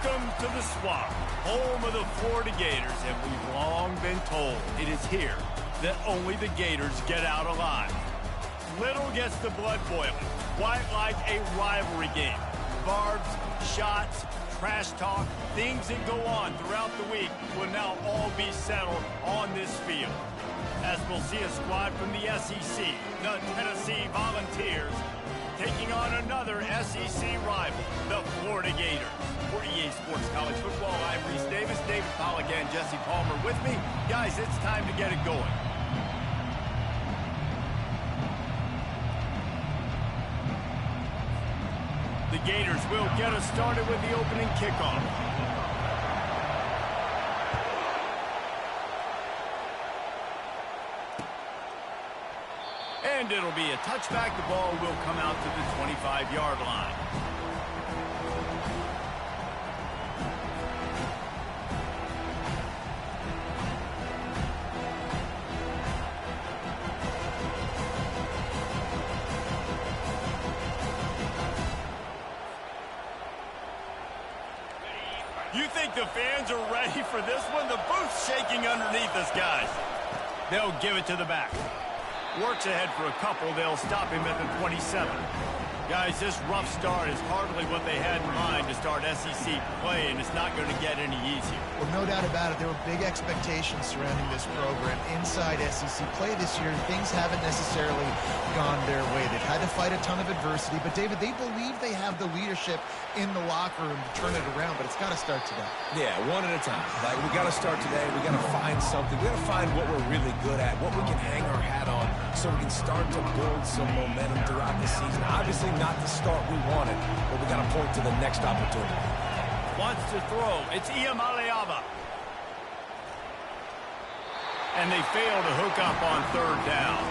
Welcome to the Swamp, home of the Florida Gators, and we've long been told it is here that only the Gators get out alive. Little gets the blood boiling, quite like a rivalry game. Barbs, shots, trash talk, things that go on throughout the week will now all be settled on this field. As we'll see a squad from the SEC, the Tennessee Volunteers, taking on another SEC rival, the Florida Gators. For EA Sports College Football, I'm Reese Davis, David Pollack, and Jesse Palmer with me. Guys, it's time to get it going. The Gators will get us started with the opening kickoff. And it'll be a touchback. The ball will come out to the 25-yard line. You think the fans are ready for this one? The booth's shaking underneath us, guys. They'll give it to the back. Works ahead for a couple. They'll stop him at the 27. Guys, this rough start is hardly what they had in mind to start SEC play, and it's not going to get any easier. Well, no doubt about it. There were big expectations surrounding this program inside SEC play this year. Things haven't necessarily gone their way. They've had to fight a ton of adversity. But, David, they believe they have the leadership in the locker room to turn it around, but it's got to start today. Yeah, one at a time. Like, we got to start today. We got to find something. We got to find what we're really good at, what we can hang our hat on, so we can start to build some momentum throughout the season. Obviously not the start we wanted, but we got to point to the next opportunity. Wants to throw. It's Iamaleava. And they fail to hook up on third down.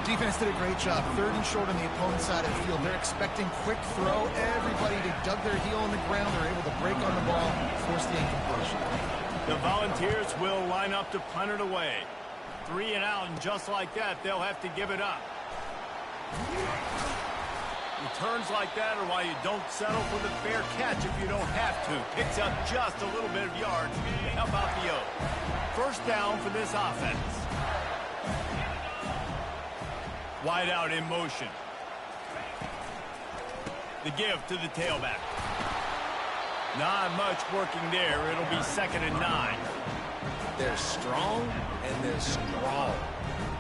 Defense did a great job. Third and short on the opponent's side of the field. They're expecting quick throw. Everybody dug their heel on the ground. They're able to break on the ball, force the incompletion. The Volunteers will line up to punt it away. 3 and out, and just like that, they'll have to give it up. Returns like that are why you don't settle for the fair catch if you don't have to. Picks up just a little bit of yards. How about the O? First down for this offense. Wide out in motion. The give to the tailback. Not much working there. It'll be 2nd and 9. They're strong and they're strong.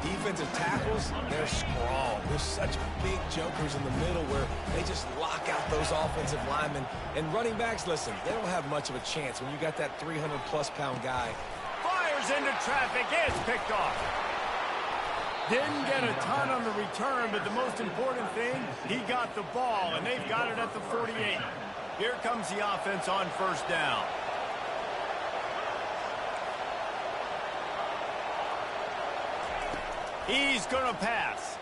Defensive tackles, they're strong. There's such big jokers in the middle where they just lock out those offensive linemen. And running backs, listen, they don't have much of a chance when you got that 300-plus-pound guy. Fires into traffic. It's picked off. Didn't get a ton on the return, but the most important thing, he got the ball, and they've got it at the 48. Here comes the offense on first down. He's going to pass.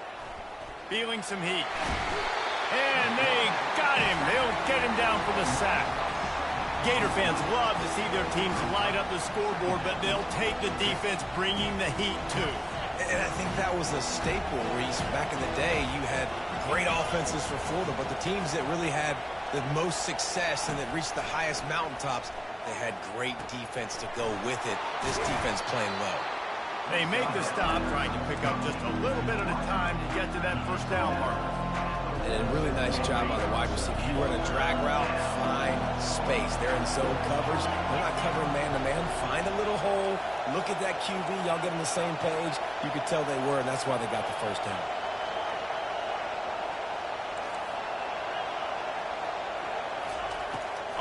Feeling some heat. And they got him. They'll get him down for the sack. Gator fans love to see their teams light up the scoreboard, but they'll take the defense bringing the heat too. And I think that was a staple, Reese. Back in the day, you had great offenses for Florida, but the teams that really had the most success and that reached the highest mountaintops, they had great defense to go with it. This defense playing well. They make the stop, trying to pick up just a little bit at a time to get to that first down mark. And a really nice job by the wide receiver. If you run a drag route, find space. They're in zone coverage. They're not covering man-to-man. Find a little hole. Look at that QB. Y'all get on the same page. You could tell they were, and that's why they got the first down.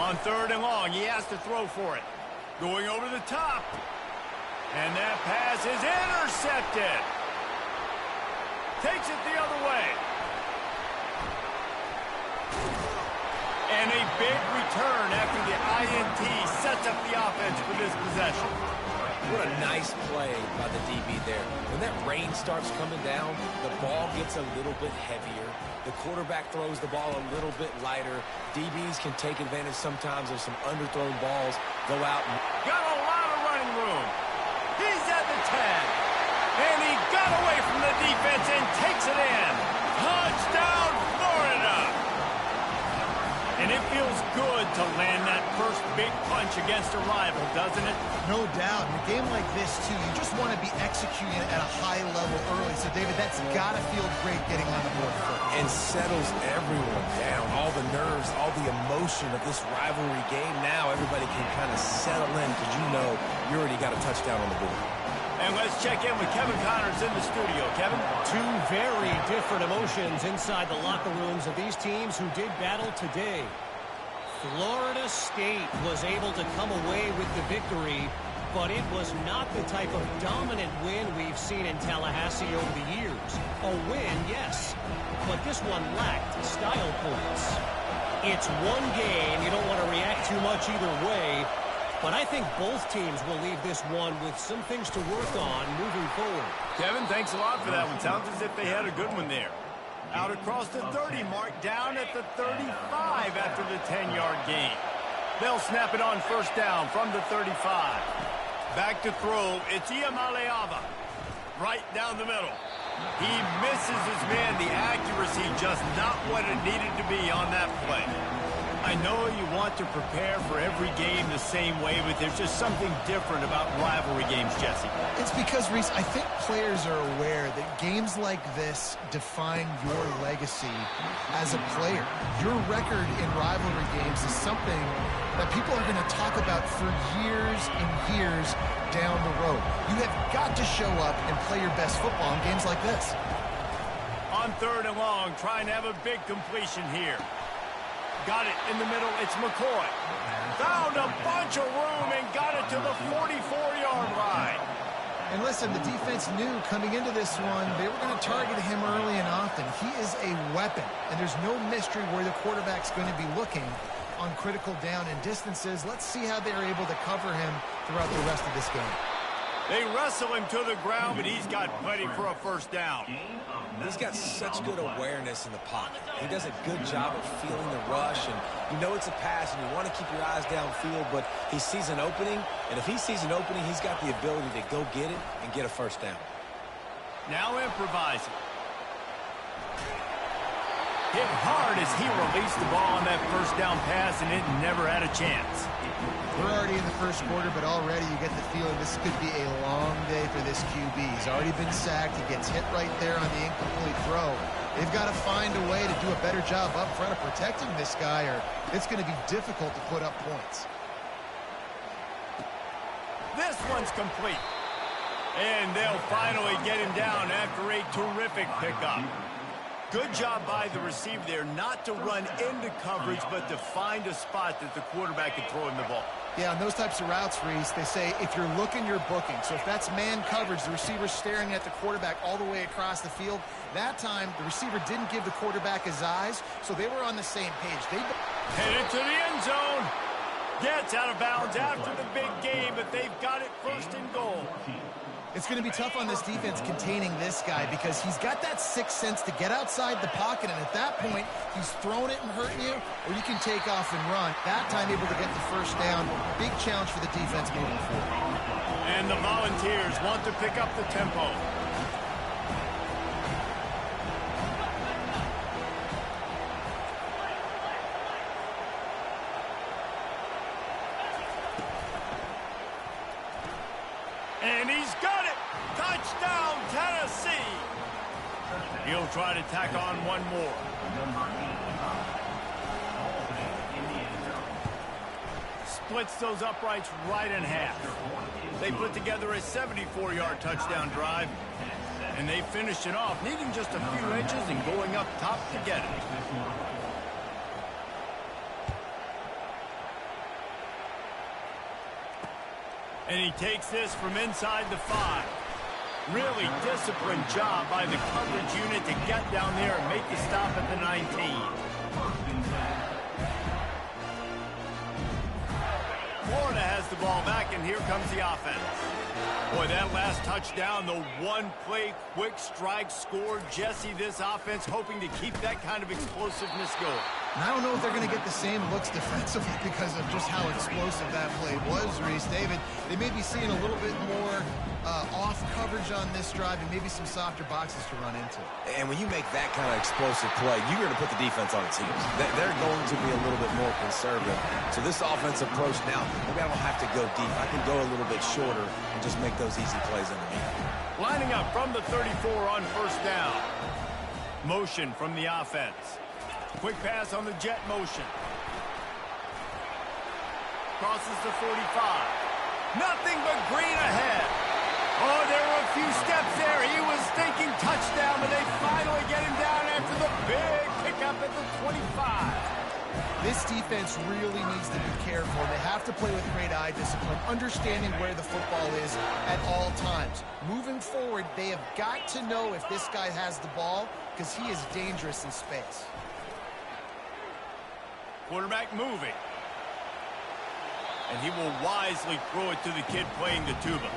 On 3rd and long, he has to throw for it. Going over the top. And that pass is intercepted. Takes it the other way. And a big return after the INT sets up the offense for this possession. What a nice play by the DB there. When that rain starts coming down, the ball gets a little bit heavier. The quarterback throws the ball a little bit lighter. DBs can take advantage sometimes of some underthrown balls. Go out and... Got a lot of running room. He's at the 10. And he got away from the defense and takes it in. Touchdown, Florida. And it feels good to land that first big punch against a rival, doesn't it? No doubt. In a game like this, too, you just want to be executing at a high level early. So, David, that's got to feel great getting on the board first. And settles everyone down. All the nerves, all the emotion of this rivalry game. Now everybody can kind of settle in because you know you already got a touchdown on the board. And let's check in with Kevin Connors in the studio. Kevin? Two very different emotions inside the locker rooms of these teams who did battle today. Florida State was able to come away with the victory, but it was not the type of dominant win we've seen in Tallahassee over the years. A win, yes, but this one lacked style points. It's one game. You don't want to react too much either way. But I think both teams will leave this one with some things to work on moving forward. Kevin, thanks a lot for that one. Sounds as if they had a good one there. Out across the 30 mark, down at the 35 after the 10-yard gain. They'll snap it on first down from the 35. Back to throw, it's Iamaleava. Right down the middle. He misses his man. The accuracy just not what it needed to be on that play. I know you want to prepare for every game the same way, but there's just something different about rivalry games, Jesse. It's because, Reese, I think players are aware that games like this define your legacy as a player. Your record in rivalry games is something that people are going to talk about for years and years down the road. You have got to show up and play your best football in games like this. On third and long, trying to have a big completion here. Got it in the middle. It's McCoy. Found a bunch of room and got it to the 44-yard line. And listen, the defense knew coming into this one, they were going to target him early and often. He is a weapon, and there's no mystery where the quarterback's going to be looking on critical down and distances. Let's see how they're able to cover him throughout the rest of this game. They wrestle him to the ground, but he's got plenty for a first down. He's got such good awareness in the pocket. He does a good job of feeling the rush, and you know it's a pass, and you want to keep your eyes downfield, but he sees an opening, and if he sees an opening, he's got the ability to go get it and get a first down. Now improvising. Hit hard as he released the ball on that first down pass, and it never had a chance. We're already in the first quarter, but already you get the feeling this could be a long day for this QB. He's already been sacked. He gets hit right there on the incomplete throw. They've got to find a way to do a better job up front of protecting this guy, or it's going to be difficult to put up points. This one's complete. And they'll finally get him down after a terrific pickup. Good job by the receiver there, not to run into coverage, but to find a spot that the quarterback can throw him the ball. Yeah, on those types of routes, Reese, they say if you're looking, you're booking. So if that's man coverage, the receiver's staring at the quarterback all the way across the field. That time, the receiver didn't give the quarterback his eyes, so they were on the same page. Headed to the end zone. Gets out of bounds after the big game, but they've got it first and goal. It's going to be tough on this defense containing this guy because he's got that sixth sense to get outside the pocket, and at that point, he's throwing it and hurting you, or you can take off and run. That time able to get the first down. Big challenge for the defense moving forward. And the Volunteers want to pick up the tempo. And he's got it! Touchdown, Tennessee! He'll try to tack on one more. Splits those uprights right in half. They put together a 74-yard touchdown drive, and they finished it off, needing just a few inches and going up top to get it. And he takes this from inside the 5. Really disciplined job by the coverage unit to get down there and make the stop at the 19. Florida has the ball back, and here comes the offense. Boy, that last touchdown, the one-play quick strike scored. Jesse, this offense hoping to keep that kind of explosiveness going. And I don't know if they're going to get the same looks defensively because of just how explosive that play was, Reese. David, they may be seeing a little bit more off coverage on this drive and maybe some softer boxes to run into. And when you make that kind of explosive play, you're going to put the defense on its heels. They're going to be a little bit more conservative. So this offensive approach now, maybe I don't have to go deep. I can go a little bit shorter and just make those easy plays underneath. Lining up from the 34 on first down. Motion from the offense. Quick pass on the jet motion. Crosses the 45. Nothing but green ahead. Oh, there were a few steps there. He was thinking touchdown, but they finally get him down after the big pickup at the 25. This defense really needs to be careful. They have to play with great eye discipline, understanding where the football is at all times. Moving forward, they have got to know if this guy has the ball, because he is dangerous in space. Quarterback moving. And he will wisely throw it to the kid playing the tuba.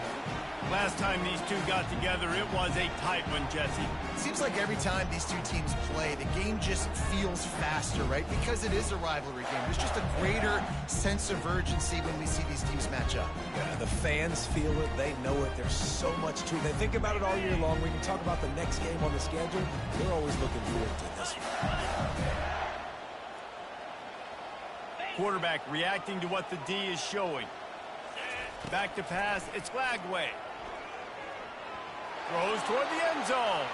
Last time these two got together, it was a tight one, Jesse. Seems like every time these two teams play, the game just feels faster, right? Because it is a rivalry game. There's just a greater sense of urgency when we see these teams match up. Yeah, the fans feel it. They know it. There's so much to it. They think about it all year long. We can talk about the next game on the schedule. They're always looking forward to this one. Quarterback reacting to what the D is showing. Back to pass, it's Lagway. Throws toward the end zone.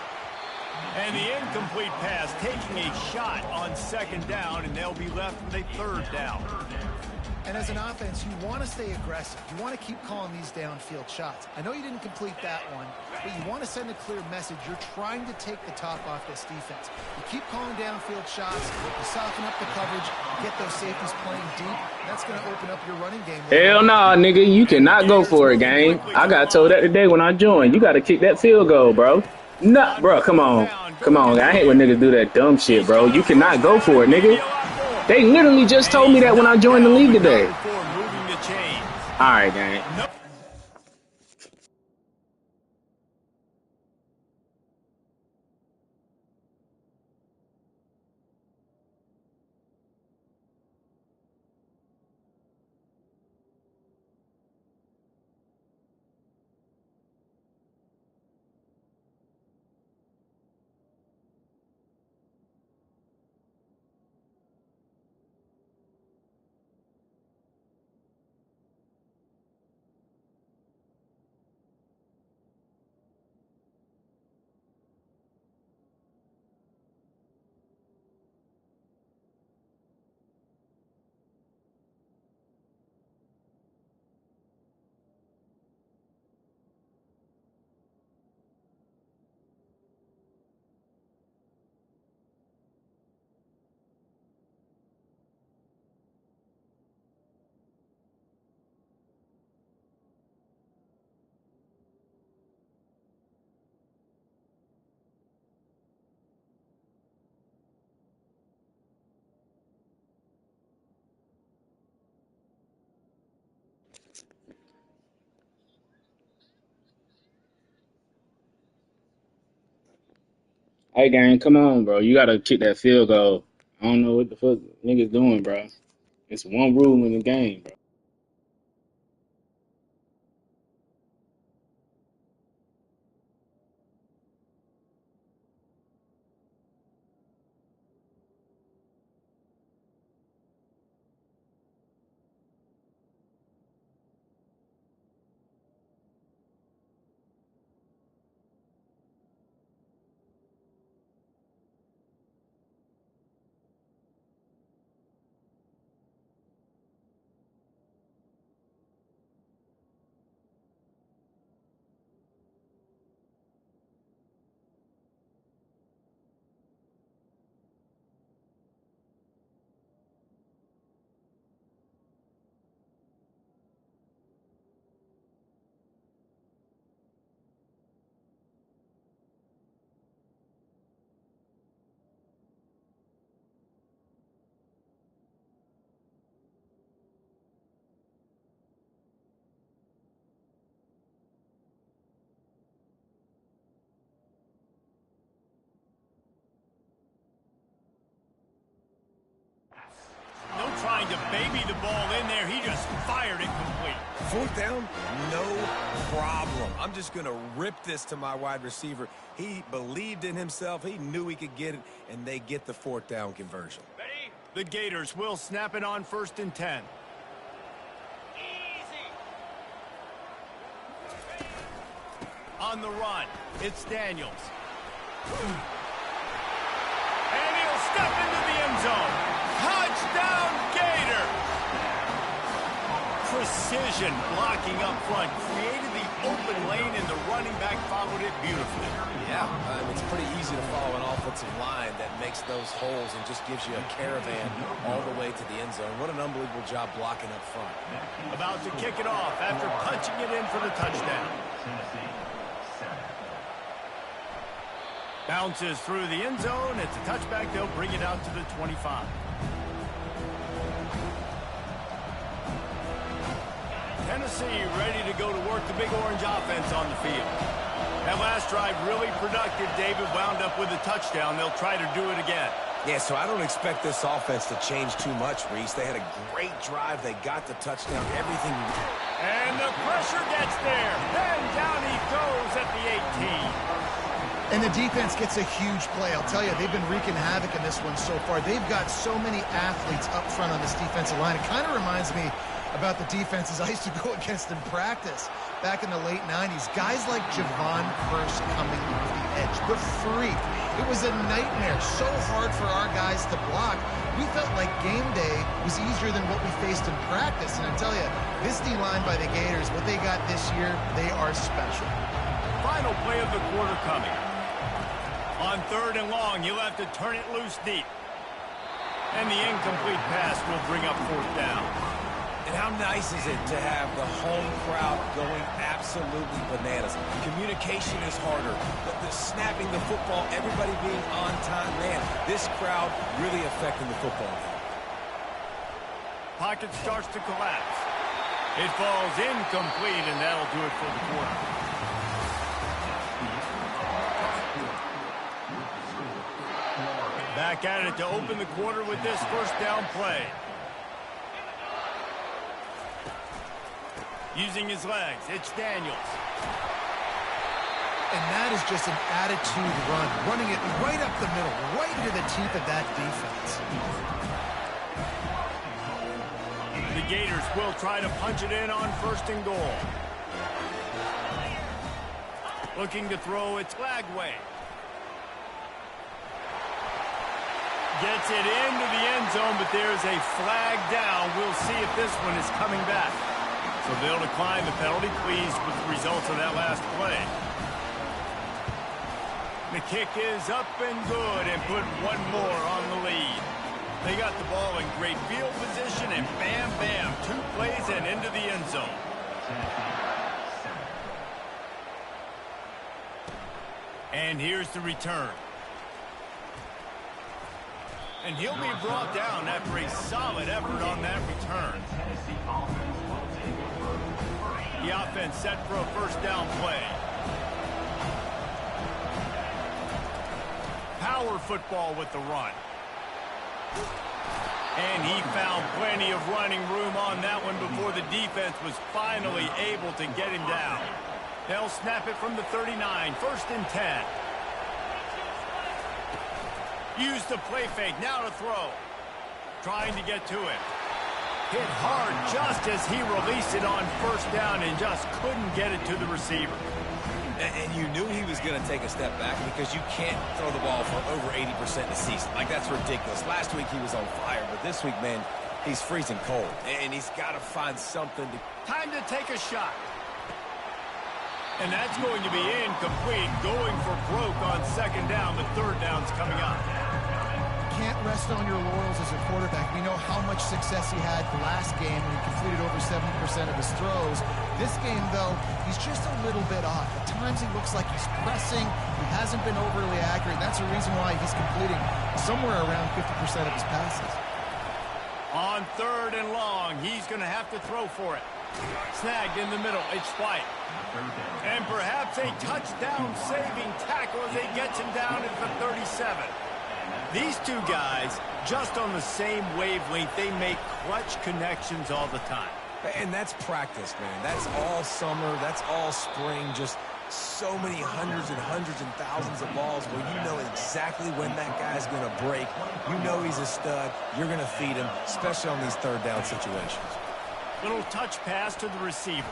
And the incomplete pass taking a shot on second down, and they'll be left with a third down. And as an offense, you want to stay aggressive. You want to keep calling these downfield shots. I know you didn't complete that one, but you want to send a clear message. You're trying to take the top off this defense. You keep calling downfield shots, you soften up the coverage, get those safeties playing deep. That's going to open up your running game. Hell nah, nigga. You cannot go for it, gang. I got told that today when I joined. You got to kick that field goal, bro. Nah, bro, come on. Come on. I hate when niggas do that dumb shit, bro. You cannot go for it, nigga. They literally just told me that when I joined the league today. All right, gang. Hey, gang, come on, bro. You got to kick that field goal. I don't know what the fuck niggas doing, bro. It's one rule in the game, bro. No trying to baby the ball in there. He just fired it complete. Fourth down, no problem. I'm just going to rip this to my wide receiver. He believed in himself. He knew he could get it, and they get the fourth down conversion. Ready? The Gators will snap it on 1st and 10. Easy. On the run, it's Daniels. And he'll step into the end zone. Touchdown, Gators! Precision blocking up front created the open lane, and the running back followed it beautifully. Yeah, it's pretty easy to follow an offensive line that makes those holes and just gives you a caravan all the way to the end zone. What an unbelievable job blocking up front. About to kick it off after punching it in for the touchdown. Bounces through the end zone. It's a touchback. They'll bring it out to the 25. Tennessee ready to go to work the Big Orange offense on the field. That last drive really productive. David wound up with a touchdown. They'll try to do it again. Yeah, so I don't expect this offense to change too much, Reese. They had a great drive. They got the touchdown. Everything. And the pressure gets there. Then down he goes at the 18. And the defense gets a huge play. I'll tell you, they've been wreaking havoc in this one so far. They've got so many athletes up front on this defensive line. It kind of reminds me about the defenses I used to go against in practice back in the late 90s. Guys like Javon Curse coming off the edge. The freak. It was a nightmare. So hard for our guys to block. We felt like game day was easier than what we faced in practice. And I tell you, this D-line by the Gators, what they got this year, they are special. Final play of the quarter coming. On 3rd and long, you'll have to turn it loose deep. And the incomplete pass will bring up 4th down. And how nice is it to have the home crowd going absolutely bananas? Communication is harder, but the snapping the football, everybody being on time, man, this crowd really affecting the football game. Pocket starts to collapse. It falls incomplete, and that'll do it for the quarter. Back at it to open the quarter with this 1st down play. Using his legs, it's Daniels. And that is just an attitude run, running it right up the middle, right into the teeth of that defense. The Gators will try to punch it in on 1st and goal. Looking to throw, it's Lagway. Gets it into the end zone, but there's a flag down. We'll see if this one is coming back. So they'll decline the penalty, pleased with the results of that last play. The kick is up and good, and put one more on the lead. They got the ball in great field position, and bam, bam, 2 plays and into the end zone. And here's the return. And he'll be brought down after a solid effort on that return. The offense set for a 1st down play. Power football with the run. And he found plenty of running room on that one before the defense was finally able to get him down. They'll snap it from the 39, 1st and 10. Use the play fake, now to throw. Trying to get to it. Hit hard just as he released it on 1st down and just couldn't get it to the receiver. And you knew he was going to take a step back because you can't throw the ball for over 80% in the season. Like, that's ridiculous. Last week he was on fire, but this week, man, he's freezing cold. And he's got to find something to... Time to take a shot. And that's going to be incomplete. Going for broke on 2nd down. The 3rd down's coming up. Can't rest on your laurels as a quarterback. We know how much success he had the last game when he completed over 70% of his throws. This game, though, he's just a little bit off. At times he looks like he's pressing. He hasn't been overly accurate. That's the reason why he's completing somewhere around 50% of his passes. On 3rd and long, he's going to have to throw for it. Snagged in the middle. It's White. And perhaps a touchdown-saving tackle as he gets him down at the 37. These two guys, just on the same wavelength, they make clutch connections all the time. And that's practice, man. That's all summer. That's all spring. Just so many hundreds and thousands of balls where you know exactly when that guy's going to break. You know he's a stud. You're going to feed him, especially on these third down situations. Little touch pass to the receiver.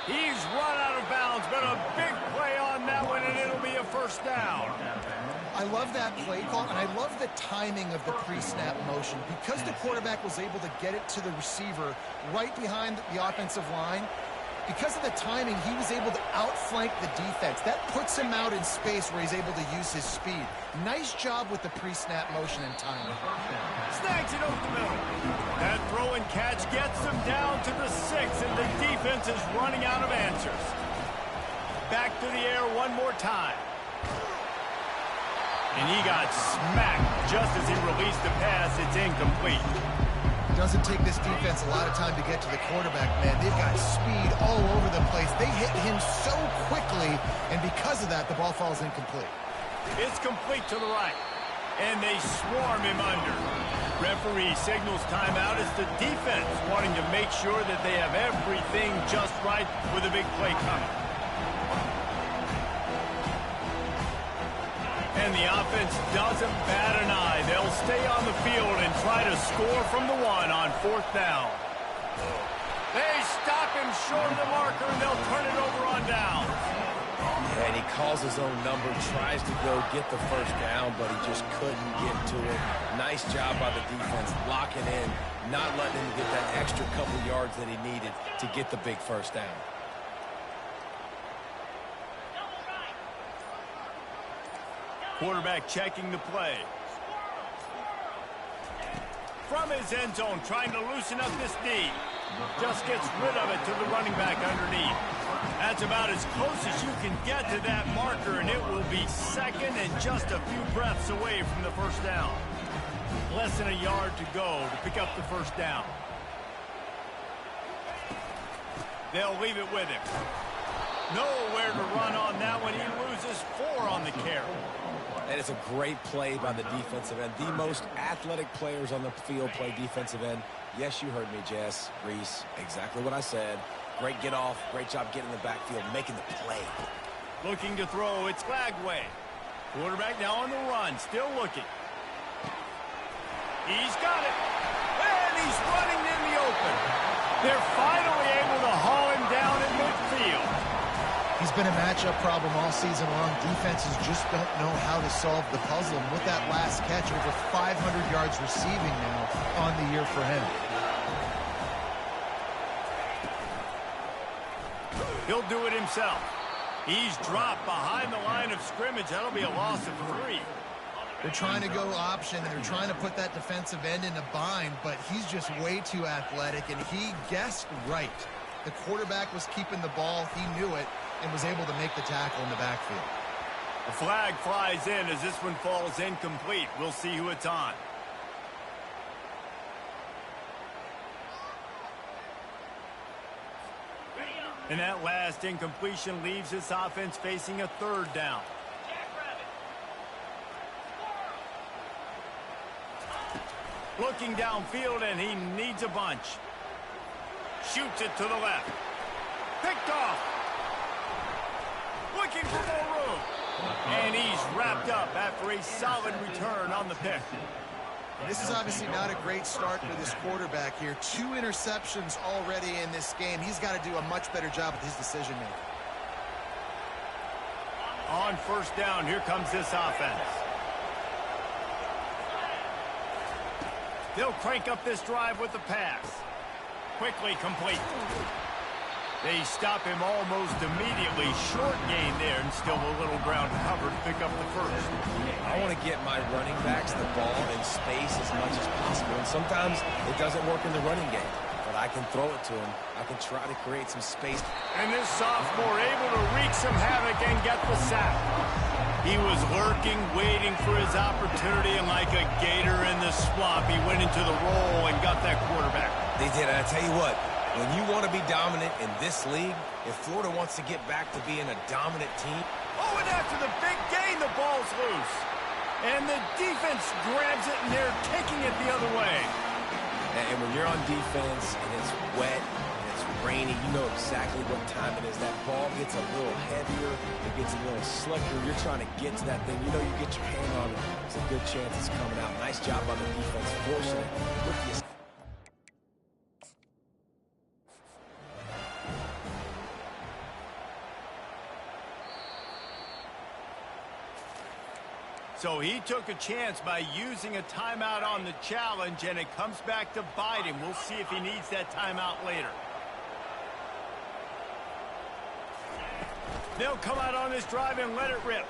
He's run out of bounds, but a big play on that one, and it'll be a first down. I love that play call, and I love the timing of the pre-snap motion. Because the quarterback was able to get it to the receiver right behind the offensive line, because of the timing, he was able to outflank the defense. That puts him out in space where he's able to use his speed. Nice job with the pre-snap motion and timing. Snags it over the middle. That throw and catch gets them down to the 6, and the defense is running out of answers. Back to the air one more time. And he got smacked just as he released the pass. It's incomplete. Doesn't take this defense a lot of time to get to the quarterback, man. They've got speed all over the place. They hit him so quickly, and because of that, the ball falls incomplete. It's complete to the right, and they swarm him under. Referee signals timeout as the defense wanting to make sure that they have everything just right with a big play coming. And the offense doesn't bat an eye. They'll stay on the field and try to score from the 1 on 4th down. They stop him short of the marker, and they'll turn it over on down. Yeah, and he calls his own number, tries to go get the first down, but he just couldn't get to it. Nice job by the defense, locking in, not letting him get that extra couple yards that he needed to get the big first down. Quarterback checking the play. From his end zone, trying to loosen up this D. Just gets rid of it to the running back underneath. That's about as close as you can get to that marker, and it will be second and just a few breaths away from the first down. Less than a yard to go to pick up the first down. They'll leave it with him. Nowhere to run on that one. He loses 4 on the carry. That is a great play by the defensive end. The most athletic players on the field play defensive end. Yes, you heard me, Jess, Reese. Exactly what I said. Great get off. Great job getting in the backfield, making the play. Looking to throw. It's Lagway. Quarterback now on the run. Still looking. He's got it. And he's running in the open. They're finally able to haul him down in midfield. He's been a matchup problem all season long. Defenses just don't know how to solve the puzzle. And with that last catch, over 500 yards receiving now on the year for him. He'll do it himself. He's dropped behind the line of scrimmage. That'll be a loss of 3. They're trying to go option, and they're trying to put that defensive end in a bind, but he's just way too athletic, and he guessed right. The quarterback was keeping the ball. He knew it and was able to make the tackle in the backfield. The flag flies in as this one falls incomplete. We'll see who it's on. And that last incompletion leaves this offense facing a 3rd down. Looking downfield, and he needs a bunch. Shoots it to the left. Picked off. Looking for more room. And he's wrapped up after a solid return on the pick. This is obviously not a great start for this quarterback here. 2 interceptions already in this game. He's got to do a much better job with his decision-making. On 1st down, here comes this offense. They'll crank up this drive with the pass. Quickly complete. They stop him almost immediately. Short gain there, and still a little ground cover to pick up the first. I want to get my running backs the ball in space as much as possible. And sometimes it doesn't work in the running game. But I can throw it to him. I can try to create some space. And this sophomore able to wreak some havoc and get the sack. He was lurking, waiting for his opportunity, and like a gator in the swamp, he went into the roll and got that quarterback. They did. And I tell you what, when you want to be dominant in this league, if Florida wants to get back to being a dominant team. Oh, and after the big gain, the ball's loose. And the defense grabs it, and they're taking it the other way. And when you're on defense and it's wet and it's rainy, you know exactly what time it is. That ball gets a little heavier, it gets a little slicker. You're trying to get to that thing. You know you get your hand on it. There's a good chance it's coming out. Nice job on the defense, forcing it with the So he took a chance by using a timeout on the challenge, and it comes back to bite him. We'll see if he needs that timeout later. They'll come out on this drive and let it rip.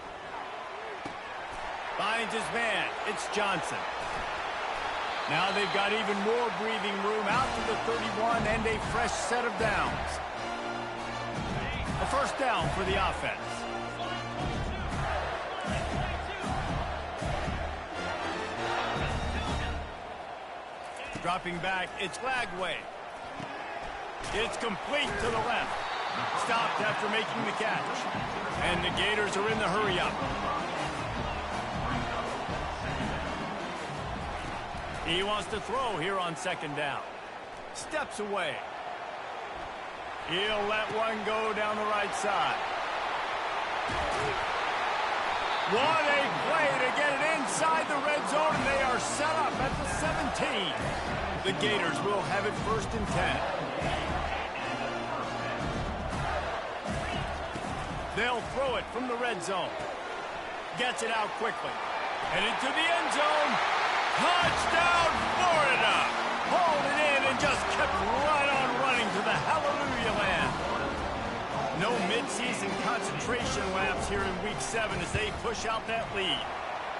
Finds his man. It's Johnson. Now they've got even more breathing room out to the 31 and a fresh set of downs. A first down for the offense. Dropping back, it's Lagway. It's complete to the left. Stopped after making the catch. And the Gators are in the hurry-up. He wants to throw here on second down. Steps away. He'll let one go down the right side. What a play to get it inside the red zone, and they are set up at the 17. The Gators will have it 1st and 10. They'll throw it from the red zone. Gets it out quickly. And into the end zone. Touchdown, Florida! Hauled it in and just kept right on running to the hallelujah land. No midseason concentration laps here in Week 7 as they push out that lead.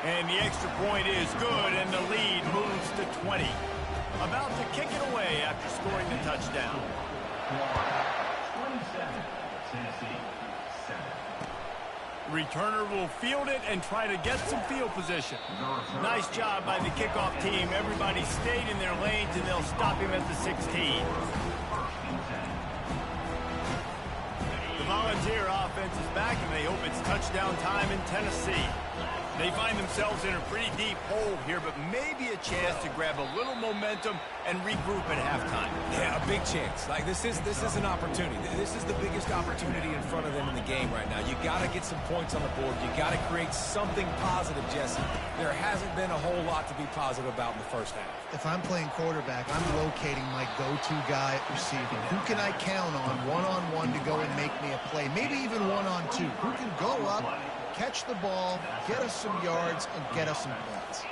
And the extra point is good, and the lead moves to 20. About to kick it away after scoring the touchdown. 27, Tennessee, 7. Returner will field it and try to get some field position. Nice job by the kickoff team. Everybody stayed in their lanes, and they'll stop him at the 16. The Volunteer offense is back, and they hope it's touchdown time in Tennessee. They find themselves in a pretty deep hole here, but maybe a chance to grab a little momentum and regroup at halftime. Yeah, a big chance. Like this is an opportunity. This is the biggest opportunity in front of them in the game right now. You got to get some points on the board. You got to create something positive, Jesse. There hasn't been a whole lot to be positive about in the first half. If I'm playing quarterback, I'm locating my go-to guy at receiver. Who can I count on one-on-one to go and make me a play? Maybe even one-on-two. Who can go up, catch the ball, get us some yards, and get us some points.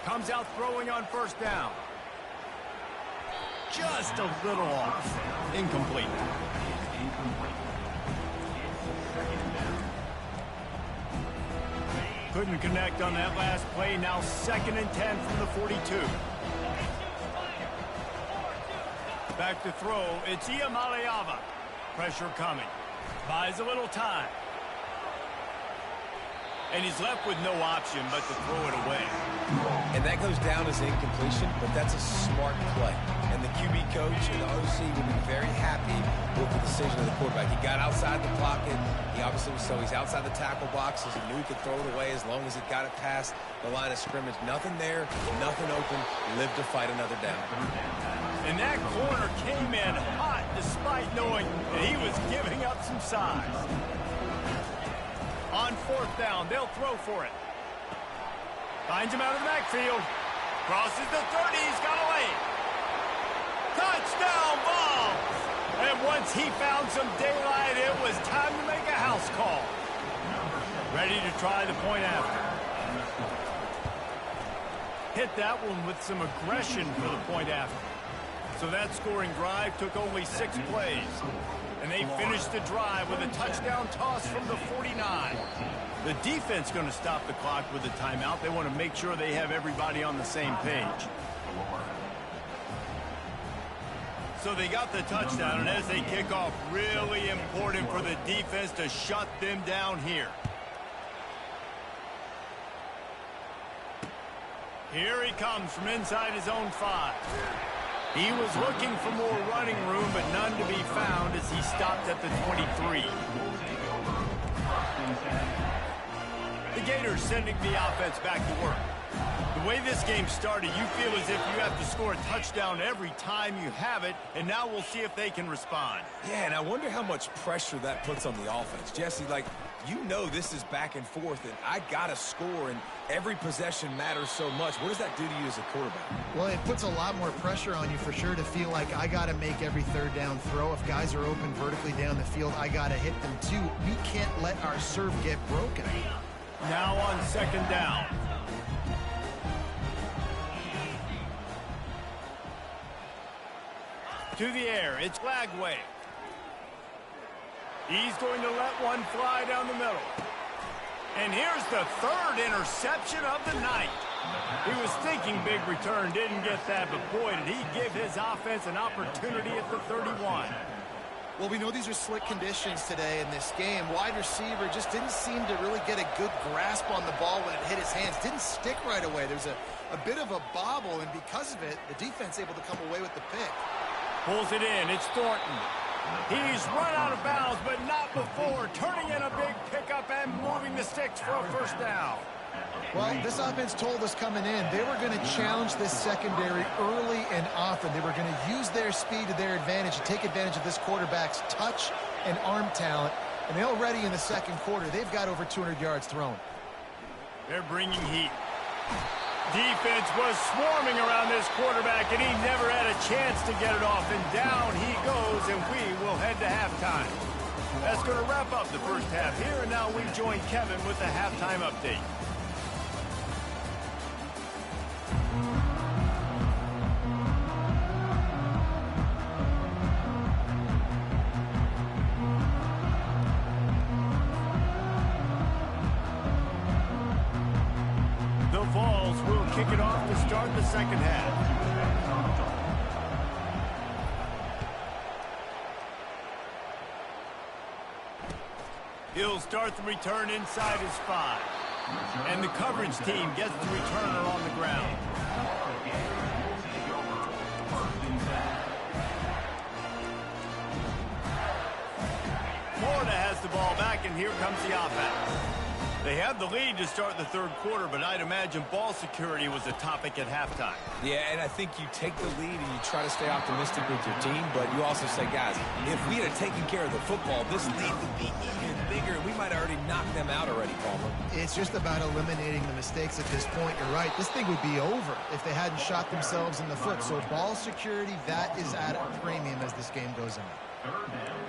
Comes out throwing on first down. Just a little off. Incomplete. Couldn't connect on that last play. Now 2nd and 10 from the 42. Back to throw. It's Iamaleava. Pressure coming. Buys a little time. And he's left with no option but to throw it away. And that goes down as incompletion, but that's a smart play. And the QB coach and the OC will be very happy with the decision of the quarterback. He got outside the pocket. He obviously was so he's outside the tackle boxes. He knew he could throw it away as long as he got it past the line of scrimmage. Nothing there, nothing open. Lived to fight another down. And that corner came in hot despite knowing that he was giving up some size. On 4th down, they'll throw for it. Finds him out of the backfield. Crosses the 30, he's got away. Touchdown ball! And once he found some daylight, it was time to make a house call. Ready to try the point after. Hit that one with some aggression for the point after. So that scoring drive took only 6 plays. And they finished the drive with a touchdown toss from the 49. The defense going to stop the clock with a timeout. They want to make sure they have everybody on the same page. So they got the touchdown, and as they kick off, really important for the defense to shut them down here. Here he comes from inside his own 5. He was looking for more running room, but none to be found as he stopped at the 23. The Gators sending the offense back to work. The way this game started, you feel as if you have to score a touchdown every time you have it, and now we'll see if they can respond. Yeah, and I wonder how much pressure that puts on the offense. Jesse, like, you know this is back and forth, and I got to score, and every possession matters so much. What does that do to you as a quarterback? Well, it puts a lot more pressure on you for sure to feel like I got to make every third down throw. If guys are open vertically down the field, I got to hit them too. We can't let our serve get broken. Now on second down. To the air, it's Lagway. He's going to let one fly down the middle. And here's the third interception of the night. He was thinking big return, didn't get that, but boy, did he give his offense an opportunity at the 31. Well, we know these are slick conditions today in this game. Wide receiver just didn't seem to really get a good grasp on the ball when it hit his hands. Didn't stick right away. There's a bit of a bobble, and because of it, the defense able to come away with the pick. Pulls it in. It's Thornton. He's run out of bounds, but not before turning in a big pickup and moving the sticks for a first down. Well, this offense told us coming in they were going to challenge this secondary early and often. They were going to use their speed to their advantage and take advantage of this quarterback's touch and arm talent. And already in the second quarter, they've got over 200 yards thrown. They're bringing heat. Defense was swarming around this quarterback, and he never had a chance to get it off. And down he goes, and we will head to halftime. That's going to wrap up the first half here, and now we join Kevin with the halftime update. The Vols will kick it off to start the second half. He'll start the return inside his 5. And the coverage team gets the returner on the ground. Florida has the ball back, and here comes the offense. They had the lead to start the third quarter, but I'd imagine ball security was a topic at halftime. Yeah, and I think you take the lead and you try to stay optimistic with your team, but you also say, guys, if we had taken care of the football, this lead would be even bigger, and we might have already knocked them out already, Palmer. It's just about eliminating the mistakes at this point. You're right. This thing would be over if they hadn't shot themselves in the foot. So ball security, that is at a premium as this game goes on.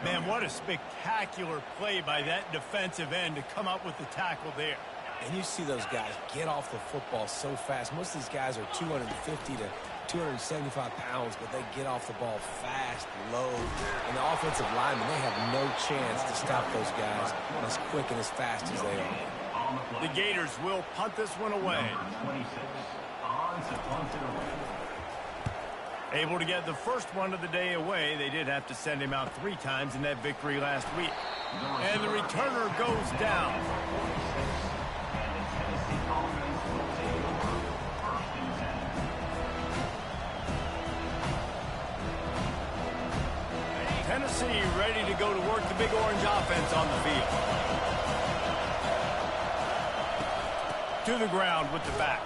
Man, what a spectacular play by that defensive end to come up with the tackle there. And you see those guys get off the football so fast. Most of these guys are 250 to 275 pounds, but they get off the ball fast, low. And the offensive linemen, they have no chance to stop those guys as quick and as fast as they are. The Gators will punt this one away. 26 on to punt it away. Able to get the first one of the day away. They did have to send him out 3 times in that victory last week. And the returner goes down. Tennessee ready to go to work the Big Orange offense on the field. To the ground with the back.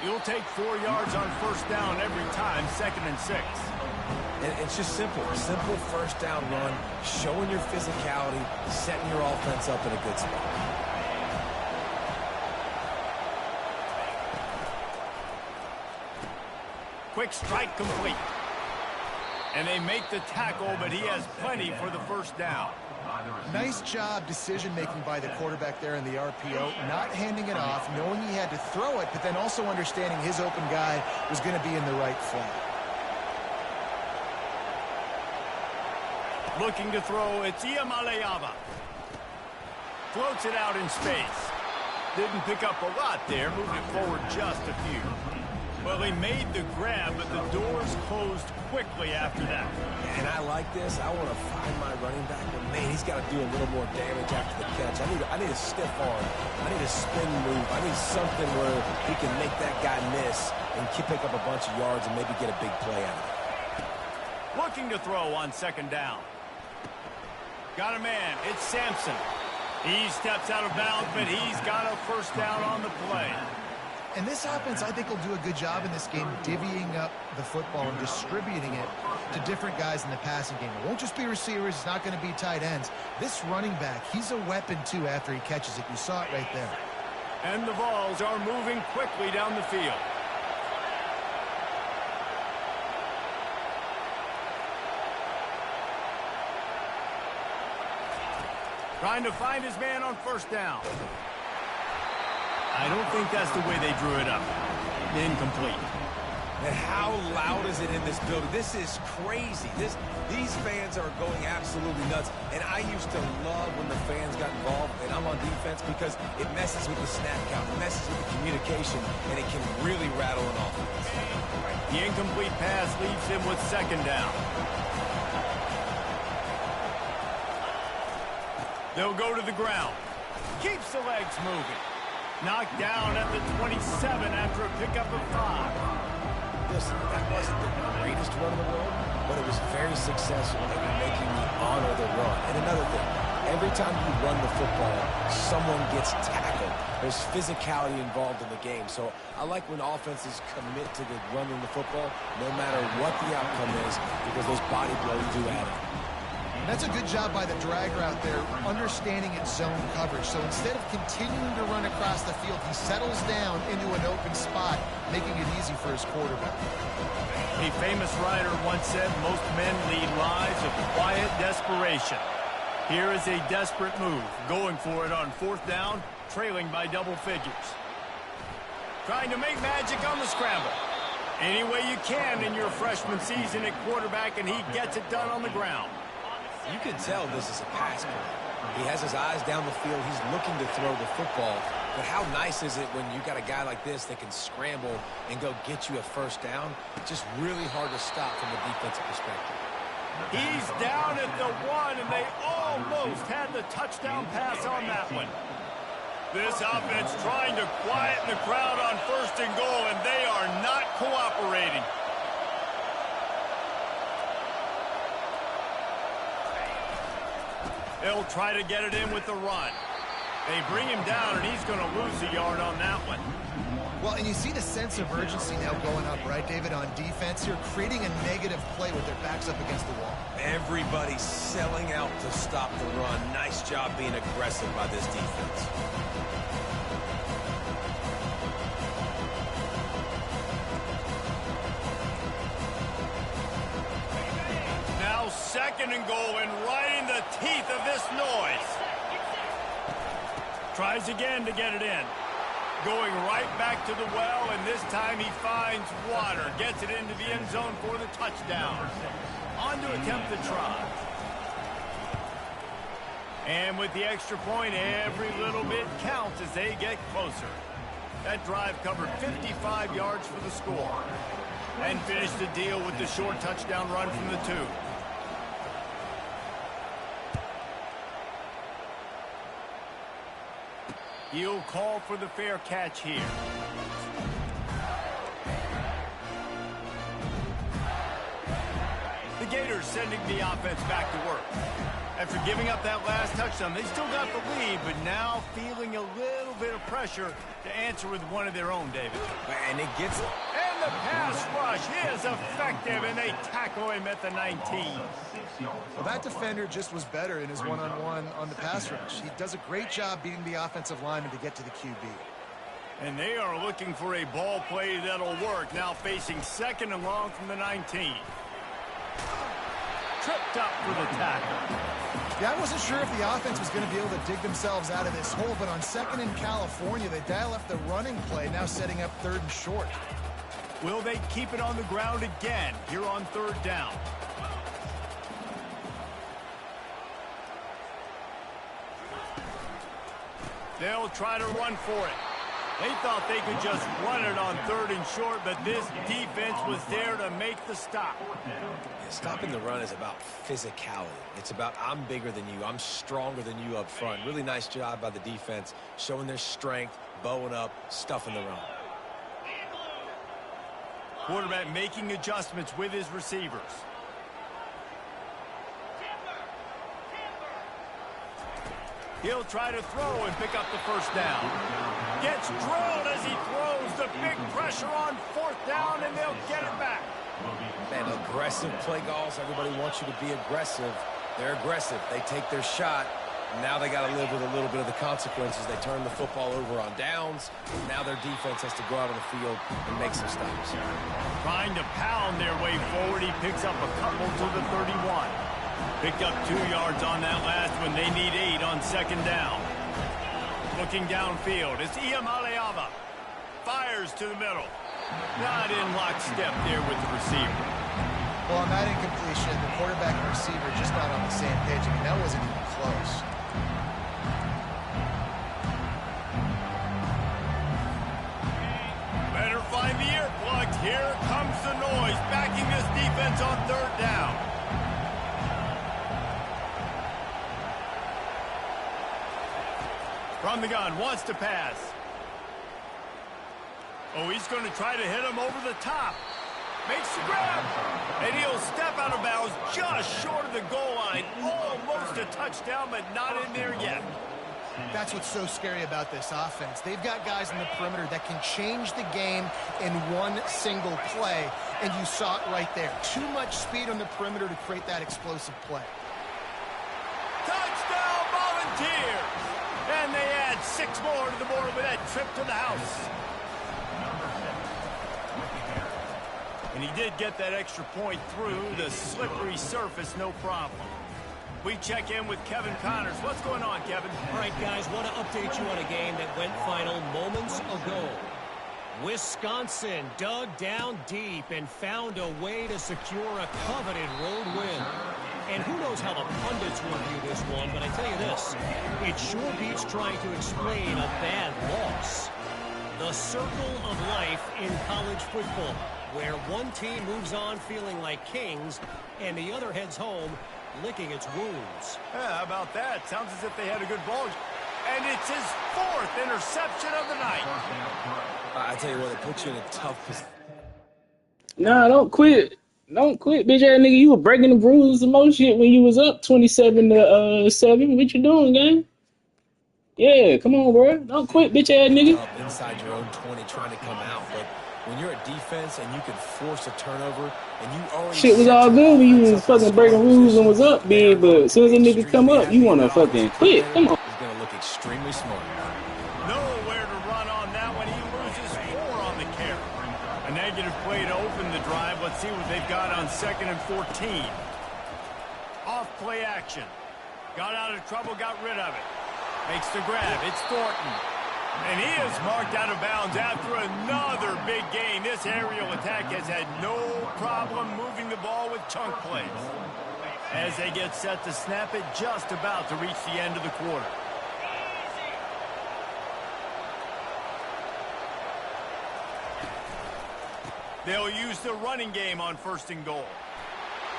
You'll take 4 yards on first down every time, 2nd and 6. And it's just simple. Simple first down run, showing your physicality, setting your offense up in a good spot. Quick strike complete. And they make the tackle, but he has plenty for the first down. Nice job decision-making by the quarterback there in the RPO, not handing it off, knowing he had to throw it, but then also understanding his open guy was going to be in the right flat. Looking to throw, it's Iamaleava. Floats it out in space. Didn't pick up a lot there, moved it forward just a few. Well, he made the grab, but the doors closed quickly after that. And I like this. I want to find my running back, but man, he's got to do a little more damage after the catch. I need a stiff arm. I need a spin move. I need something where he can make that guy miss and pick up a bunch of yards and maybe get a big play out of it. Looking to throw on 2nd down. Got a man. It's Sampson. He steps out of bounds, but he's got a first down on the play. And this offense, I think, will do a good job in this game divvying up the football and distributing it to different guys in the passing game. It won't just be receivers. It's not going to be tight ends. This running back, he's a weapon, too, after he catches it. You saw it right there. And the Vols are moving quickly down the field. Trying to find his man on first down. I don't think that's the way they drew it up. Incomplete. And how loud is it in this building? This is crazy. These fans are going absolutely nuts. And I used to love when the fans got involved, and I'm on defense, because it messes with the snap count, it messes with the communication, and it can really rattle an offense. The incomplete pass leaves him with second down. They'll go to the ground. Keeps the legs moving. Knocked down at the 27 after a pickup of 5. Listen, that wasn't the greatest run in the world, but it was very successful in making me honor the run. And another thing, every time you run the football, someone gets tackled. There's physicality involved in the game. So I like when offenses commit to the running the football, no matter what the outcome is, because those body blows do add up. That's a good job by the drag route there, understanding its zone coverage. So instead of continuing to run across the field, he settles down into an open spot, making it easy for his quarterback. A famous writer once said, most men lead lives of quiet desperation. Here is a desperate move, going for it on fourth down, trailing by double figures. Trying to make magic on the scramble. Any way you can in your freshman season at quarterback, and he gets it done on the ground. You can tell this is a pass play. He has his eyes down the field. He's looking to throw the football. But how nice is it when you got a guy like this that can scramble and go get you a first down? Just really hard to stop from a defensive perspective. He's down at the 1, and they almost had the touchdown pass on that one. This offense trying to quieten the crowd on first and goal, and they are not cooperating. They'll try to get it in with the run. They bring him down, and he's going to lose a yard on that one. Well, and you see the sense of urgency now going up, right, David, on defense here, creating a negative play with their backs up against the wall. Everybody's selling out to stop the run. Nice job being aggressive by this defense. Now second and goal, and right in the teeth of this noise. Tries again to get it in. Going right back to the well, and this time he finds water. Gets it into the end zone for the touchdown. On to attempt the try. And with the extra point, every little bit counts as they get closer. That drive covered 55 yards for the score. And finished the deal with the short touchdown run from the 2. He'll call for the fair catch here. The Gators sending the offense back to work. After giving up that last touchdown, they still got the lead, but now feeling a little bit of pressure to answer with one of their own, David. And it gets it. And the pass rush is effective, and they tackle him at the 19. Well, that defender just was better in his one-on-one on the pass rush. He does a great job beating the offensive lineman to get to the QB. And they are looking for a ball play that'll work. Now facing second and long from the 19. Tripped up for the tackle. Yeah, I wasn't sure if the offense was going to be able to dig themselves out of this hole, but on second in California, they dial up the running play, now setting up third and short. Will they keep it on the ground again here on third down? They'll try to run for it. They thought they could just run it on third and short, but this defense was there to make the stop. Yeah, stopping the run is about physicality. It's about I'm bigger than you. I'm stronger than you up front. Really nice job by the defense, showing their strength, bowing up, stuffing the run. Quarterback making adjustments with his receivers. He'll try to throw and pick up the first down. Gets drilled as he throws. The big pressure on fourth down, and they'll get it back. Man, aggressive play calls. Everybody wants you to be aggressive. They're aggressive. They take their shot. Now they got to live with a little bit of the consequences. They turn the football over on downs. Now their defense has to go out on the field and make some stops. Trying to pound their way forward. He picks up a couple to the 31. Picked up 2 yards on that last one. They need 8 on second down. Looking downfield, it's Iamaleava. Fires to the middle. Not in lockstep there with the receiver. Well, on that incompletion, the quarterback and receiver just not on the same page. I mean, that wasn't even close. Better find the earplugs. Here comes the noise, backing this defense on third down. From the gun, wants to pass. Oh, he's going to try to hit him over the top. Makes the grab. And he'll step out of bounds just short of the goal line. Almost a touchdown, but not in there yet. That's what's so scary about this offense. They've got guys in the perimeter that can change the game in one single play, and you saw it right there. Too much speed on the perimeter to create that explosive play. Touchdown, Volunteers! And they add 6 more to the board with that trip to the house. And he did get that extra point through the slippery surface, no problem. We check in with Kevin Connors. What's going on, Kevin? All right, guys, want to update you on a game that went final moments ago. Wisconsin dug down deep and found a way to secure a coveted road win. And who knows how the pundits will view this one, but I tell you this, it sure beats trying to explain a bad loss. The circle of life in college football, where one team moves on feeling like kings and the other heads home licking its wounds. Yeah, how about that? Sounds as if they had a good ball. And it's his 4th interception of the night. I tell you what, it puts you in a tough position. Nah, don't quit. Don't quit, bitch ass nigga. You were breaking the rules and more shit when you was up 27-7. What you doing, gang? Yeah, come on, bro. Don't quit, bitch ass nigga. Inside your own 20 trying to come out, but when you're a defense and you can force a turnover and you already shit was all good when you was fucking breaking rules and was up big, but as soon as a nigga come up, you wanna fucking quit. Come on. He's gonna look extremely smart. Nowhere to run on that one. He loses 4 on the carry. A negative play to open the drive. Let's see what they've got on 2nd and 14. Off play action. Got out of trouble, got rid of it. Makes the grab. It's Thornton. And he is marked out of bounds after another big gain. This aerial attack has had no problem moving the ball with chunk plays. As they get set to snap it, just about to reach the end of the quarter. They'll use the running game on 1st and goal.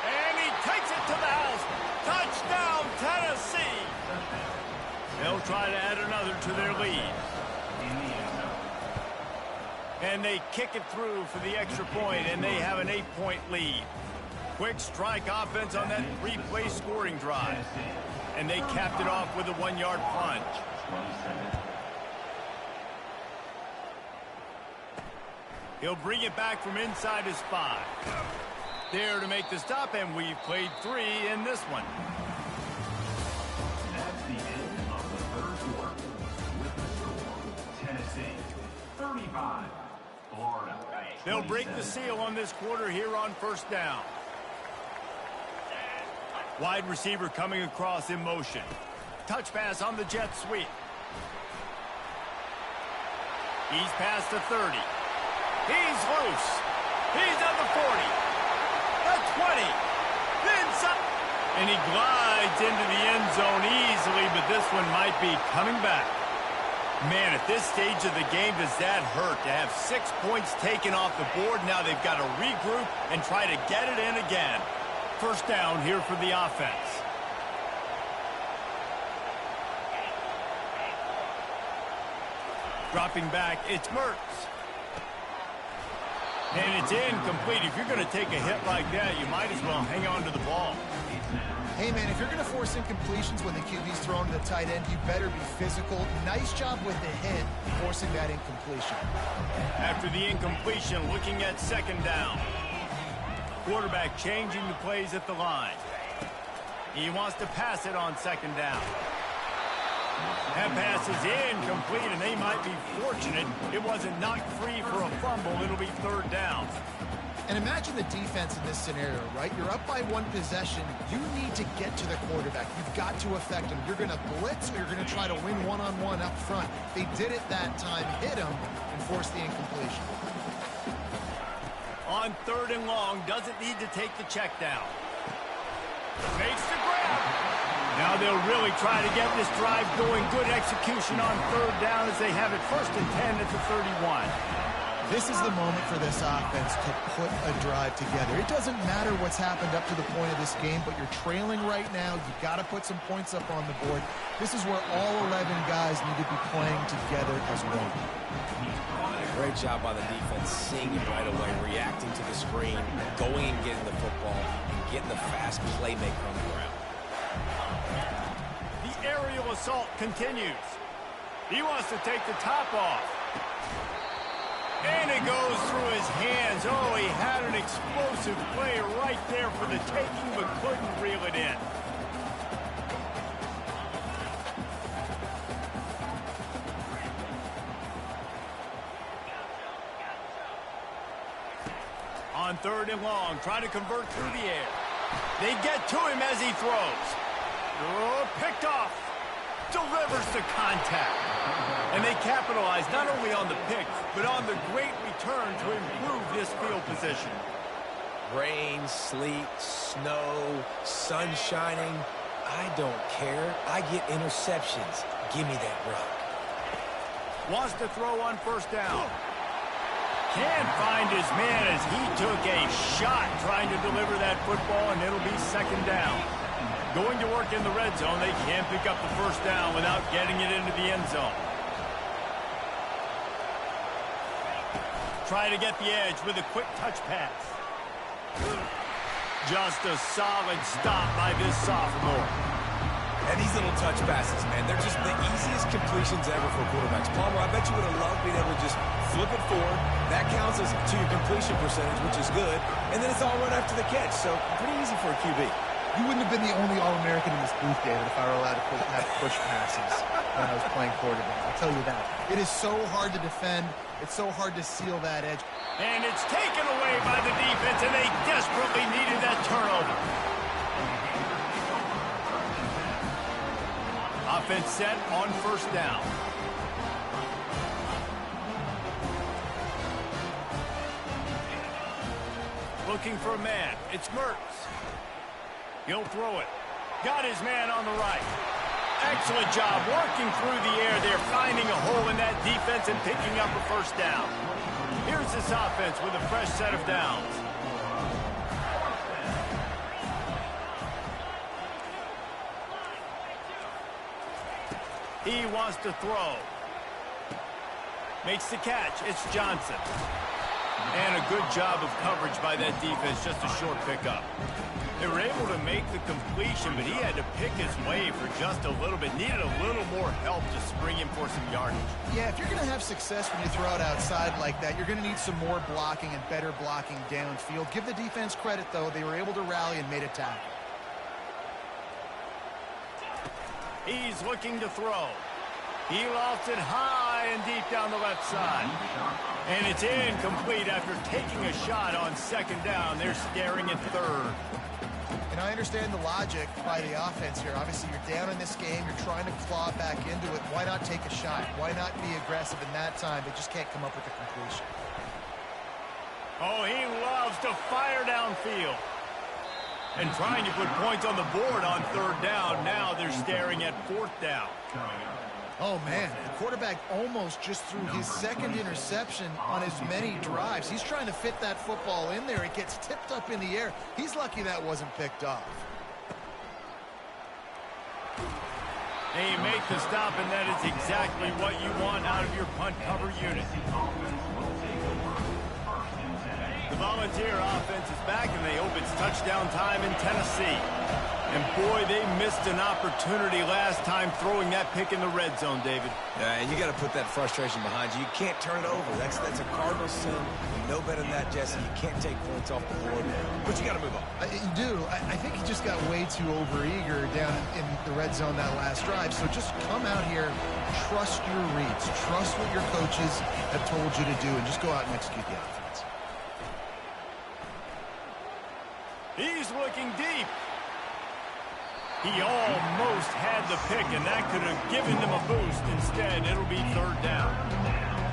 And he takes it to the house. Touchdown, Tennessee. They'll try to add another to their lead. And they kick it through for the extra point, and they have an 8-point lead. Quick strike offense on that 3-play scoring drive. And they capped it off with a 1-yard plunge. He'll bring it back from inside his 5. There to make the stop, and we've played 3 in this one. That's the end of the 3rd quarter. With the score, Tennessee 35, Florida. They'll break the seal on this quarter here on 1st down. Wide receiver coming across in motion. Touch pass on the jet sweep. He's past the 30. He's loose. He's at the 40. The 20. Then some. And he glides into the end zone easily, but this one might be coming back. Man, at this stage of the game, does that hurt to have 6 points taken off the board? Now they've got to regroup and try to get it in again. 1st down here for the offense. Dropping back, it's Mertz. And it's incomplete. If you're going to take a hit like that, you might as well hang on to the ball. Hey, man, if you're going to force incompletions when the QB's thrown to the tight end, you better be physical. Nice job with the hit, forcing that incompletion. After the incompletion, looking at second down. Quarterback changing the plays at the line. He wants to pass it on second down. That pass is incomplete, and they might be fortunate it wasn't knocked free for a fumble. It'll be third down. And imagine the defense in this scenario, right? You're up by one possession. You need to get to the quarterback. You've got to affect him. You're going to blitz, or you're going to try to win one-on-one up front. They did it that time, hit him, and forced the incompletion. On third and long, doesn't need to take the check down. Makes the grab. Now they'll really try to get this drive going. Good execution on third down as they have it first and 10 at the 31. This is the moment for this offense to put a drive together. It doesn't matter what's happened up to the point of this game, but you're trailing right now. You've got to put some points up on the board. This is where all 11 guys need to be playing together as one. Great job by the defense, seeing it right away, reacting to the screen, going and getting the football, and getting the fast playmaker on the ground. The aerial assault continues. He wants to take the top off. And it goes through his hands. Oh, he had an explosive play right there for the taking, but couldn't reel it in. On third and long, trying to convert through the air. They get to him as he throws. Oh, picked off. Delivers the contact. And they capitalize not only on the pick, but on the great return to improve this field position. Rain, sleet, snow, sun shining. I don't care. I get interceptions. Give me that rock. Wants to throw on first down. Can't find his man as he took a shot trying to deliver that football, and it'll be second down. Going to work in the red zone, they can't pick up the first down without getting it into the end zone. Try to get the edge with a quick touch pass. Just a solid stop by this sophomore. And these little touch passes, man, they're just the easiest completions ever for quarterbacks. Palmer, I bet you would have loved being able to just flip it forward. That counts as to your completion percentage, which is good. And then it's all right after the catch, so pretty easy for a QB. You wouldn't have been the only All-American in this booth, David, if I were allowed to have push passes when I was playing quarterback. I'll tell you that. It is so hard to defend. It's so hard to seal that edge. And it's taken away by the defense, and they desperately needed that turnover. Offense set on first down. Looking for a man. It's Mertz. He'll throw it. Got his man on the right. Excellent job working through the air there, finding a hole in that defense and picking up a first down. Here's this offense with a fresh set of downs. He wants to throw. Makes the catch. It's Johnson. And a good job of coverage by that defense, just a short pickup. They were able to make the completion, but he had to pick his way for just a little bit. Needed a little more help to spring him for some yardage. Yeah, if you're going to have success when you throw it outside like that, you're going to need some more blocking and better blocking downfield. Give the defense credit, though. They were able to rally and made a tackle. He's looking to throw. He lofts it high and deep down the left side. And it's incomplete after taking a shot on second down. They're staring at third. And I understand the logic by the offense here. Obviously, you're down in this game. You're trying to claw back into it. Why not take a shot? Why not be aggressive in that time? They just can't come up with a completion. Oh, he loves to fire downfield. And trying to put points on the board on third down. Now they're staring at fourth down. Oh, man, the quarterback almost just threw his second interception on as many drives. He's trying to fit that football in there. It gets tipped up in the air. He's lucky that wasn't picked off. They make the stop, and that is exactly what you want out of your punt cover unit. The Volunteer offense is back, and they hope it's touchdown time in Tennessee. And boy, they missed an opportunity last time throwing that pick in the red zone, David. Yeah, you got to put that frustration behind you. You can't turn it over. That's a cardinal sin. You know better than that, Jesse. You can't take points off the board, but you got to move on. You do. I think he just got way too overeager down in the red zone that last drive. So just come out here, trust your reads, trust what your coaches have told you to do, and just go out and execute the offense. He's looking deep. He almost had the pick, and that could have given them a boost. Instead, it'll be third down.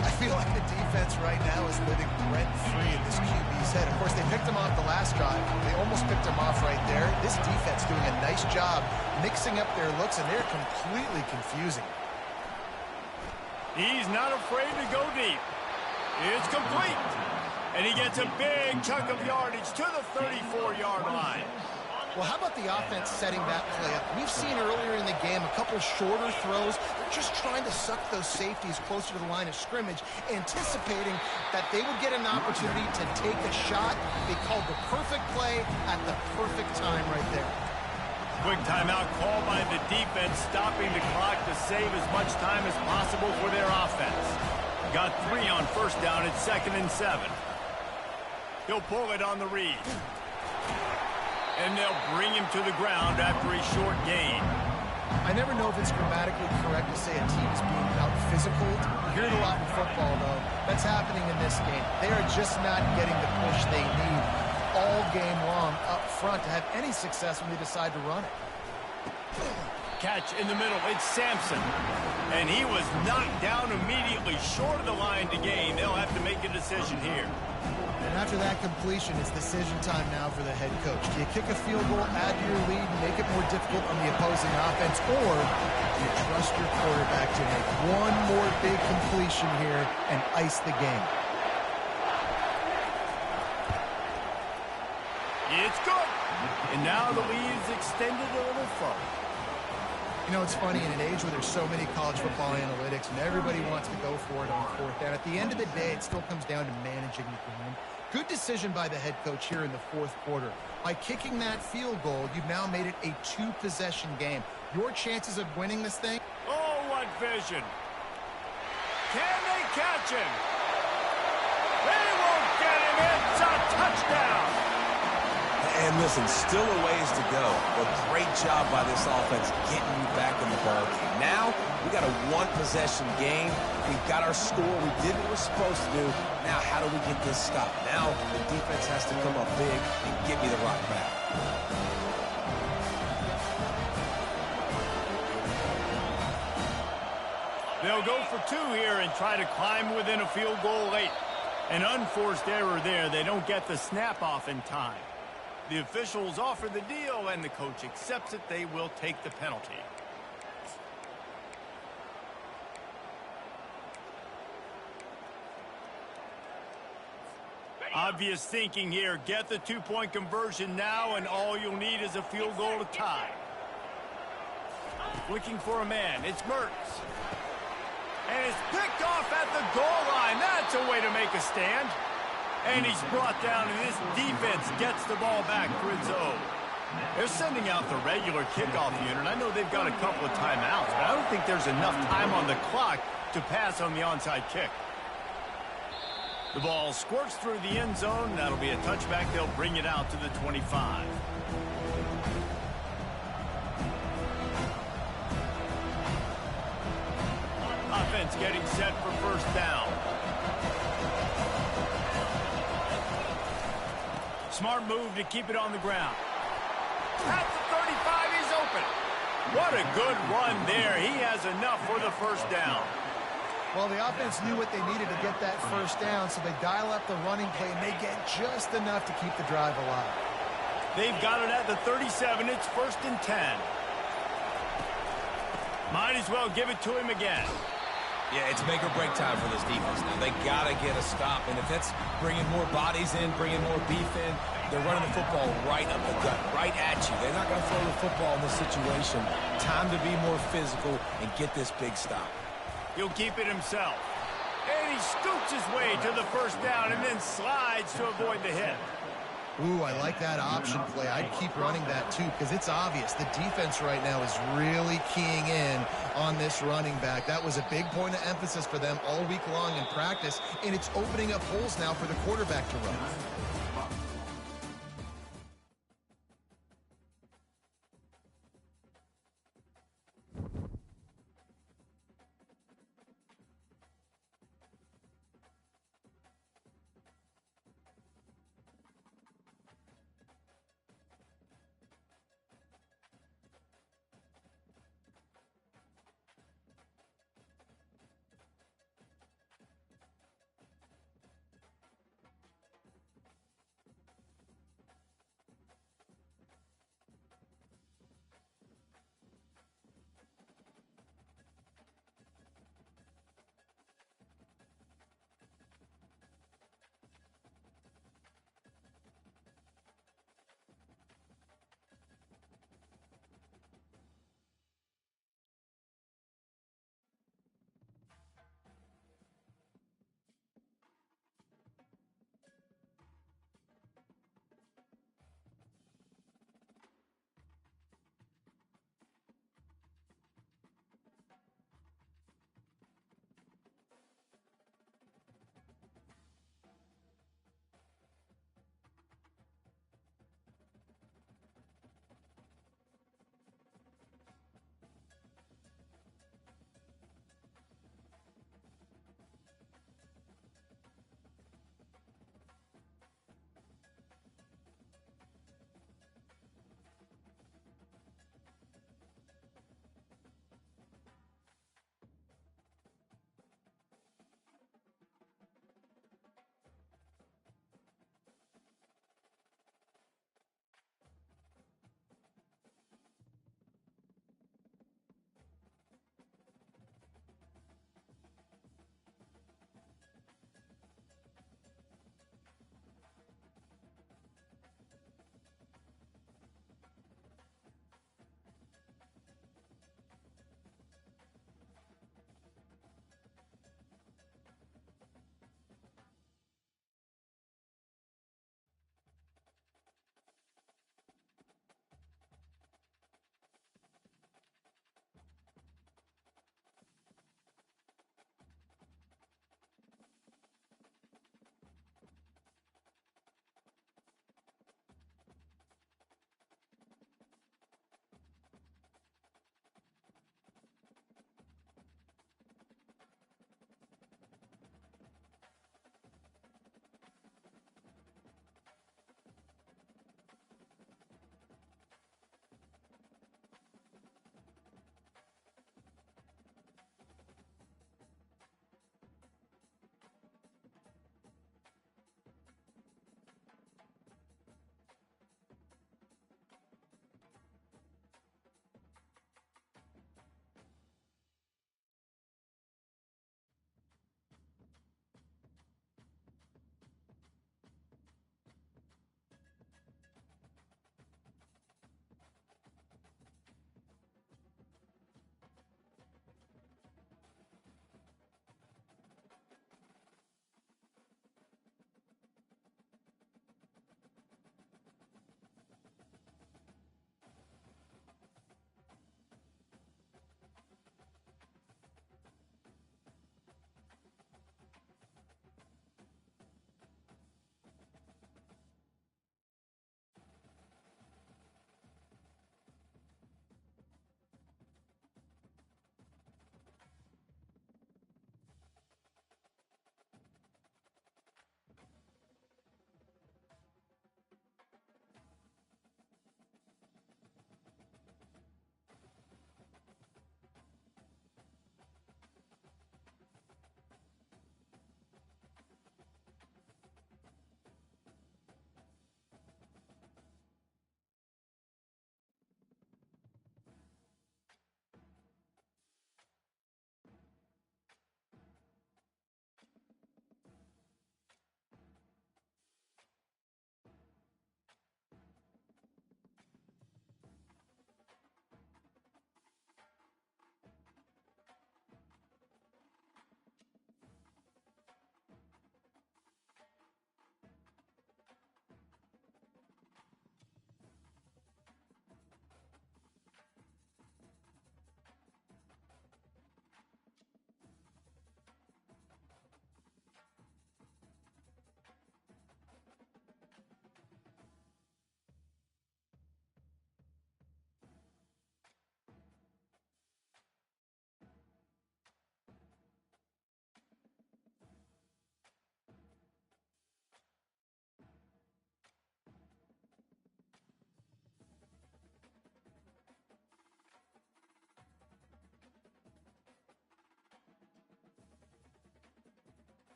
I feel like the defense right now is living rent-free in this QB's head. Of course, they picked him off the last drive. They almost picked him off right there. This defense doing a nice job mixing up their looks, and they're completely confusing. He's not afraid to go deep. It's complete. And he gets a big chunk of yardage to the 34-yard line. Well, how about the offense setting that play up? We've seen earlier in the game a couple shorter throws. They're just trying to suck those safeties closer to the line of scrimmage, anticipating that they would get an opportunity to take a shot. They called the perfect play at the perfect time right there. Quick timeout call by the defense, stopping the clock to save as much time as possible for their offense. Got 3 on first down at 2nd and 7. He'll pull it on the read. And they'll bring him to the ground after a short gain. I never know if it's grammatically correct to say a team is being out-physical. You hear it a lot in football, though. That's happening in this game. They are just not getting the push they need all game long up front to have any success when they decide to run it. Catch in the middle. It's Sampson. And he was knocked down immediately short of the line to gain. They'll have to make a decision here. And after that completion, it's decision time now for the head coach. Do you kick a field goal, add to your lead, and make it more difficult on the opposing offense, or do you trust your quarterback to make one more big completion here and ice the game? It's good. And now the lead is extended a little further. You know, it's funny, in an age where there's so many college football analytics and everybody wants to go for it on fourth down, at the end of the day, it still comes down to managing the game. Good decision by the head coach here in the fourth quarter. By kicking that field goal, you've now made it a 2-possession game. Your chances of winning this thing? Oh, what vision. Can they catch him? They won't get him. It's a touchdown. And listen, still a ways to go, but great job by this offense getting you back in the ball game. Now, we got a 1-possession game. We've got our score. We did what we're supposed to do. Now, how do we get this stopped? Now, the defense has to come up big and get me the rock back. They'll go for 2 here and try to climb within a field goal late. An unforced error there. They don't get the snap off in time. The officials offer the deal, and the coach accepts it. They will take the penalty. Obvious thinking here. Get the 2-point conversion now, and all you'll need is a field goal to tie. Looking for a man. It's Mertz. And it's picked off at the goal line. That's a way to make a stand. And he's brought down, and this defense gets the ball back for its own. They're sending out the regular kickoff unit. I know they've got a couple of timeouts, but I don't think there's enough time on the clock to pass on the onside kick. The ball squirts through the end zone. That'll be a touchback. They'll bring it out to the 25. Offense getting set for first down. Smart move to keep it on the ground. At the 35, he's open. What a good run there. He has enough for the first down. Well, the offense knew what they needed to get that first down, so they dial up the running play, and they get just enough to keep the drive alive. They've got it at the 37. It's 1st and 10. Might as well give it to him again. Yeah, it's make or break time for this defense now. They got to get a stop, and if that's bringing more bodies in, bringing more beef in, they're running the football right up the gut, right at you. They're not going to throw the football in this situation. Time to be more physical and get this big stop. He'll keep it himself. And he scoots his way to the first down and then slides to avoid the hit. Ooh, I like that option play. I'd keep running that too because it's obvious the defense right now is really keying in on this running back. That was a big point of emphasis for them all week long in practice, and it's opening up holes now for the quarterback to run.